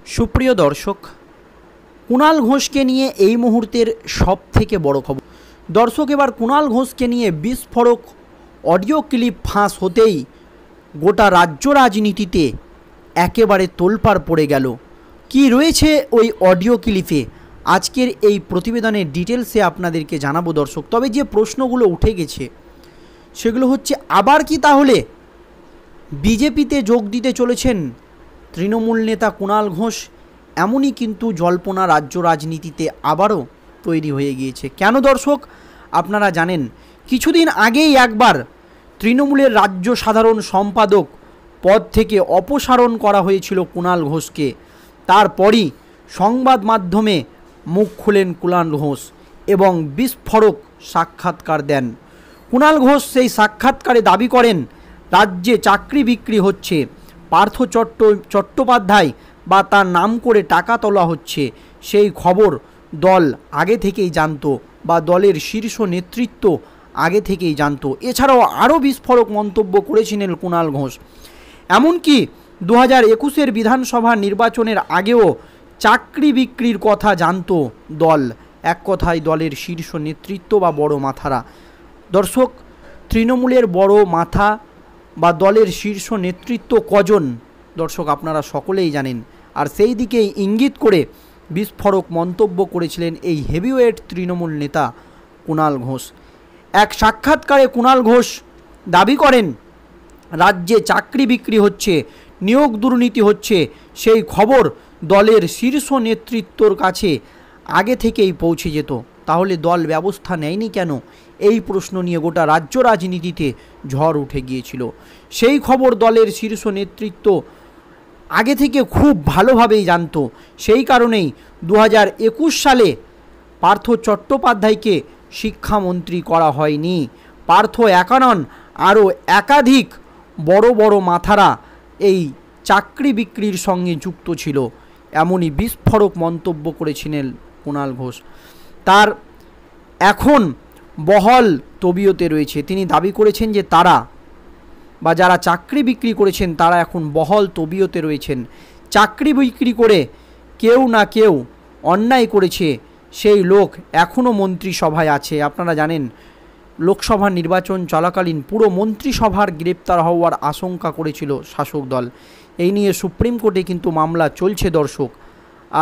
সুপ্রিয় দর্শক, কুণাল ঘোষকে নিয়ে এই মুহূর্তের সবথেকে বড় খবর। দর্শক, এবার কুণাল ঘোষকে নিয়ে বিস্ফোরক অডিও ক্লিপ ফাঁস হতেই গোটা রাজ্য রাজনীতিতে একেবারে তোলপাড় পড়ে গেল। কি রয়েছে ওই অডিও ক্লিপে আজকের এই প্রতিবেদনের ডিটেলসে আপনাদেরকে জানাবো দর্শক। তবে যে প্রশ্নগুলো উঠে গেছে সেগুলো হচ্ছে, আবার কি তাহলে বিজেপিতে যোগ দিতে চলেছেন তৃণমূল নেতা কুণাল ঘোষ? এমনই কিন্তু জল্পনা রাজ্য রাজনীতিতে আবারও তৈরি হয়ে গিয়েছে। কেন দর্শক? আপনারা জানেন, কিছুদিন আগেই একবার তৃণমূলের রাজ্য সাধারণ সম্পাদক পদ থেকে অপসারণ করা হয়েছিল কুণাল ঘোষকে। তারপরই সংবাদ মাধ্যমে মুখ খুলেন কুণাল ঘোষ এবং বিস্ফোরক সাক্ষাৎকার দেন। কুণাল ঘোষ সেই সাক্ষাৎকারে দাবি করেন রাজ্যে চাকরি বিক্রি হচ্ছে, পার্থ চট্টোপাধ্যায় বা তার নাম করে টাকা তোলা হচ্ছে, সেই খবর দল আগে থেকেই জানতো বা দলের শীর্ষ নেতৃত্ব আগে থেকেই জানতো। এছাড়াও আরও বিস্ফোরক মন্তব্য করেছিলেন কুণাল ঘোষ। এমনকি 2021 বিধানসভা নির্বাচনের আগেও চাকরি বিক্রির কথা জানতো দল। এক কথায় দলের শীর্ষ নেতৃত্ব বা বড় মাথারা। দর্শক, তৃণমূলের বড় মাথা বা দলের শীর্ষ নেতৃত্ব কজন দর্শক আপনারা সকলেই জানেন। আর সেই দিকেই ইঙ্গিত করে বিস্ফোরক মন্তব্য করেছিলেন এই হেভিওয়েট তৃণমূল নেতা কুণাল ঘোষ। এক সাক্ষাৎকারে কুণাল ঘোষ দাবি করেন রাজ্যে চাকরি বিক্রি হচ্ছে, নিয়োগ দুর্নীতি হচ্ছে, সেই খবর দলের শীর্ষ নেতৃত্বর কাছে আগে থেকেই পৌঁছে যেত। তাহলে দল ব্যবস্থা নেয়নি কেন? এই প্রশ্ন নিয়ে গোটা রাজ্য রাজনীতিতে ঝড় উঠে গিয়েছিল। সেই খবর দলের শীর্ষ নেতৃত্ব আগে থেকে খুব ভালোভাবেই জানতো। সেই কারণেই 2021 সালে পার্থ চট্টোপাধ্যায়কে শিক্ষামন্ত্রী করা হয়নি। পার্থ একা নন, আরও একাধিক বড় বড় মাথারা এই চাকরি বিক্রির সঙ্গে যুক্ত ছিল। এমনই বিস্ফোরক মন্তব্য করেছিলেন কুণাল ঘোষ। তার এখন বহল তবিয়তে রয়েছে। তিনি দাবি করেছেন যে তারা বা যারা চাকরি বিক্রি করেছেন তারা এখন বহল তবিয়তে রয়েছেন। চাকরি বিক্রি করে কেউ না কেউ অন্যায় করেছে, সেই লোক এখনও মন্ত্রিসভায় আছে। আপনারা জানেন, লোকসভা নির্বাচন চলাকালীন পুরো মন্ত্রিসভার গ্রেপ্তার হওয়ার আশঙ্কা করেছিল শাসক দল। এই নিয়ে সুপ্রিম কোর্টে কিন্তু মামলা চলছে দর্শক।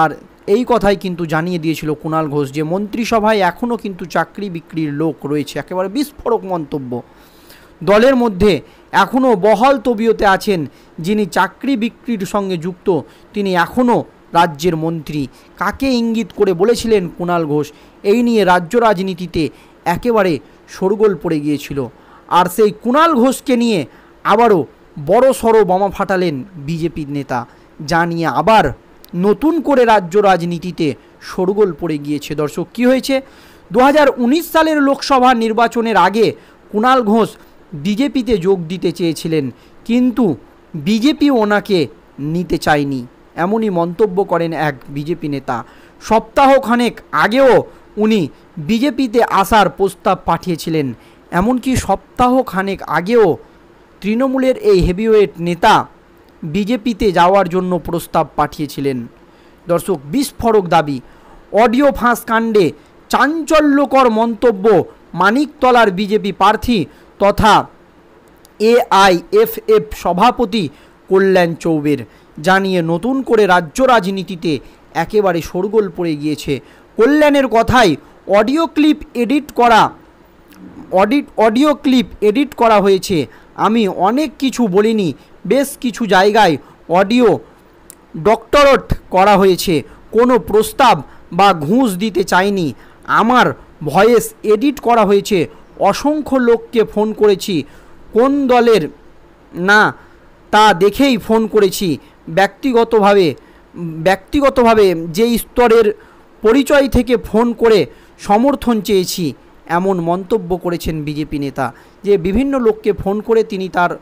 আর এই কথাই কিন্তু জানিয়ে দিয়েছিল কুণাল ঘোষ যে মন্ত্রিসভায় এখনও কিন্তু চাকরি বিক্রির লোক রয়েছে। একেবারে বিস্ফোরক মন্তব্য। দলের মধ্যে এখনও বহাল তবিয়তে আছেন যিনি চাকরি বিক্রির সঙ্গে যুক্ত, তিনি এখনও রাজ্যের মন্ত্রী। কাকে ইঙ্গিত করে বলেছিলেন কুণাল ঘোষ? এই নিয়ে রাজ্য রাজনীতিতে একেবারে শোরগোল পড়ে গিয়েছিল। আর সেই কুণাল ঘোষকে নিয়ে আবারও বড় সড়ো বোমা ফাটালেন বিজেপির নেতা, যা নিয়ে আবার নতুন করে রাজ্য রাজনীতিতে শোরগোল পড়ে গিয়েছে। দর্শক, কী হয়েছে? 2019 সালের লোকসভা নির্বাচনের আগে কুণাল ঘোষ বিজেপিতে যোগ দিতে চেয়েছিলেন, কিন্তু বিজেপি ওনাকে নিতে চায়নি। এমনই মন্তব্য করেন এক বিজেপি নেতা। সপ্তাহখানেক আগেও উনি বিজেপিতে আসার প্রস্তাব পাঠিয়েছিলেন। এমনকি সপ্তাহখানেক আগেও তৃণমূলের এই হেভিওয়েট নেতা বিজেপিতে যাওয়ার জন্য প্রস্তাব পাঠিয়েছিলেন। দর্শক, বিস্ফোরক দাবি। অডিও ফাঁস কাণ্ডে চাঞ্চল্যকর মন্তব্য মানিকতলার বিজেপি প্রার্থী তথা AIFF সভাপতি কল্যাণ চৌবের, জানিয়ে নতুন করে রাজ্য রাজনীতিতে একেবারে শোরগোল পড়ে গিয়েছে। কল্যাণের কথায় অডিও ক্লিপ এডিট করা হয়েছে। আমি অনেক কিছু বলিনি, বেশ কিছু জায়গায় অডিও ডক্টরেট করা হয়েছে, কোনো প্রস্তাব বা ঘুষ দিতে চাইনি। আমার ভয়েস এডিট করা হয়েছে, অসংখ্য লোককে ফোন করেছি, কোন দলের না তা দেখেই ফোন করেছি, ব্যক্তিগতভাবে যে স্তরের পরিচয় থেকে ফোন করে সমর্থন চেয়েছি। এমন মন্তব্য করেছেন বিজেপি নেতা যে বিভিন্ন লোককে ফোন করে তিনি তার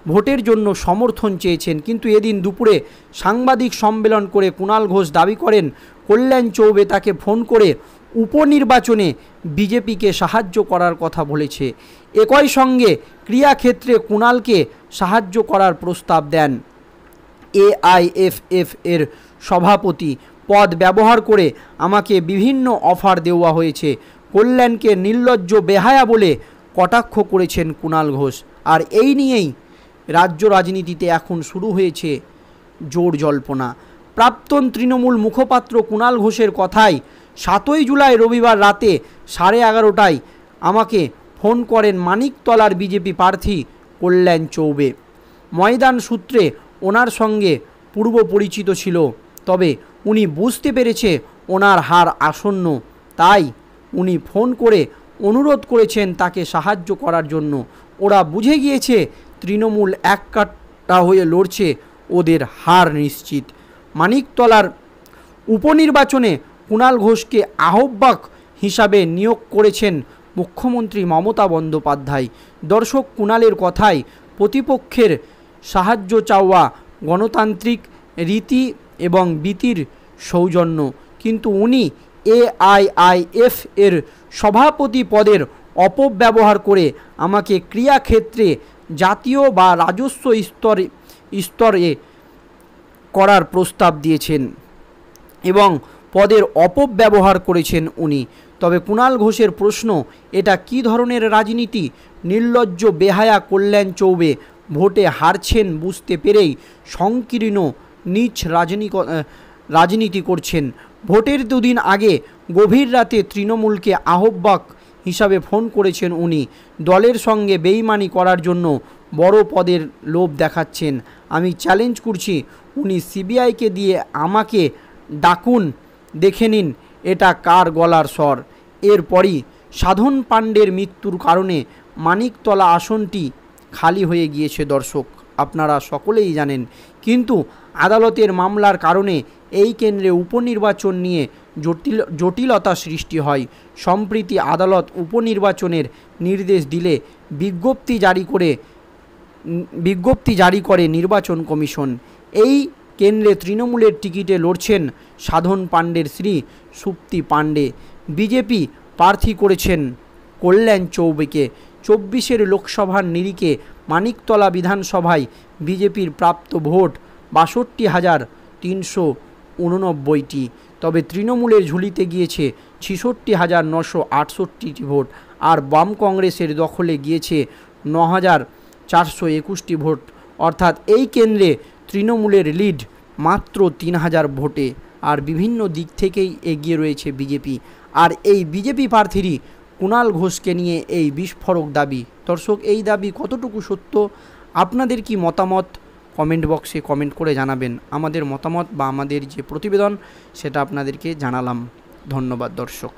ভোটের জন্য সমর্থন চেয়েছেন। কিন্তু এদিন দুপুরে সাংবাদিক সম্মেলন করে কুণাল ঘোষ দাবি করেন কল্যাণ চৌবে তাকে ফোন করে উপনির্বাচনে বিজেপিকে সাহায্য করার কথা বলেছে। একই সঙ্গে ক্রীড়াক্ষেত্রে কুণালকে সাহায্য করার প্রস্তাব দেন। AIFF এর সভাপতি পদ ব্যবহার করে আমাকে বিভিন্ন অফার দেওয়া হয়েছে। কল্যাণকে নির্লজ্জ বেহায়া বলে কটাক্ষ করেছেন কুণাল ঘোষ। আর এই নিয়েই রাজ্য রাজনীতিতে এখন শুরু হয়েছে জোর জল্পনা। প্রাক্তন তৃণমূল মুখপাত্র কুণাল ঘোষের কথায় 7ই জুলাই রবিবার রাতে 11:30টায় আমাকে ফোন করেন মানিকতলার বিজেপি প্রার্থী কল্যাণ চৌবে। ময়দান সূত্রে ওনার সঙ্গে পূর্ব পরিচিত ছিল, তবে উনি বুঝতে পেরেছে ওনার হার আসন্ন, তাই উনি ফোন করে অনুরোধ করেছেন তাকে সাহায্য করার জন্য। ওরা বুঝে গিয়েছে তৃণমূল এক কাট্টা হয়ে লড়ছে, ওদের হার নিশ্চিত। মানিকতলার উপনির্বাচনে কুণাল ঘোষকে আহ্বায়ক হিসাবে নিয়োগ করেছেন মুখ্যমন্ত্রী মমতা বন্দ্যোপাধ্যায়। দর্শক, কুণালের কথায় প্রতিপক্ষের সাহায্য চাওয়া গণতান্ত্রিক রীতি এবং বিতির সৌজন্য, কিন্তু উনি AIIF এর সভাপতি পদের অপব্যবহার করে আমাকে ক্রীড়াক্ষেত্রে জাতীয় বা রাজস্ব স্তরে করার প্রস্তাব দিয়েছেন এবং পদের অপব্যবহার করেছেন উনি। তবে কুণাল ঘোষের প্রশ্ন, এটা কী ধরনের রাজনীতি? নির্লজ্জ বেহায়া কল্যাণ চৌবে ভোটে হারছেন বুঝতে পেরেই সংকীর্ণ নীচ রাজনীতি করছেন। ভোটের দুদিন আগে গভীর রাতে তৃণমূলকে আহ্বায়ক হিসাবে ফোন করেছেন উনি। দলের সঙ্গে বেইমানি করার জন্য বড় পদের লোভ দেখাচ্ছেন। আমি চ্যালেঞ্জ করছি, উনি CBIকে দিয়ে আমাকে ডাকুন, দেখে নিন এটা কার গলার স্বর। এরপরই সাধন পাণ্ডের মৃত্যুর কারণে মানিকতলা আসনটি খালি হয়ে গিয়েছে। দর্শক, আপনারা সকলেই জানেন, কিন্তু আদালতের মামলার কারণে এই কেন্দ্রে উপনির্বাচন নিয়ে জটিলতা সৃষ্টি হয়। সম্প্রতি আদালত উপনির্বাচনের নির্দেশ দিলে বিজ্ঞপ্তি জারি করে নির্বাচন কমিশন। এই কেন্দ্রে তৃণমূলের টিকিটে লড়ছেন সাধন পাণ্ডের স্ত্রী সুপ্তি পাণ্ডে। বিজেপি প্রার্থী করেছেন কল্যাণ চৌবেকে। 24 লোকসভার নিরিখে মানিকতলা বিধানসভায় বিজেপির প্রাপ্ত ভোট 62,389টি, তবে তৃণমূলের ঝুলিতে গিয়েছে 66,968টি ভোট, আর বাম কংগ্রেসের দখলে গিয়েছে 9,421টি ভোট। অর্থাৎ এই কেন্দ্রে তৃণমূলের লিড মাত্র 3,000 ভোটে, আর বিভিন্ন দিক থেকেই এগিয়ে রয়েছে বিজেপি। আর এই বিজেপি প্রার্থীরই কুণাল ঘোষকে নিয়ে এই বিস্ফোরক দাবি। দর্শক, এই দাবি কতটুকু সত্য, আপনাদের কি মতামত কমেন্ট বক্সে কমেন্ট করে জানাবেন। আমাদের মতামত বা আমাদের যে প্রতিবেদন সেটা আপনাদেরকে জানালাম। ধন্যবাদ দর্শক।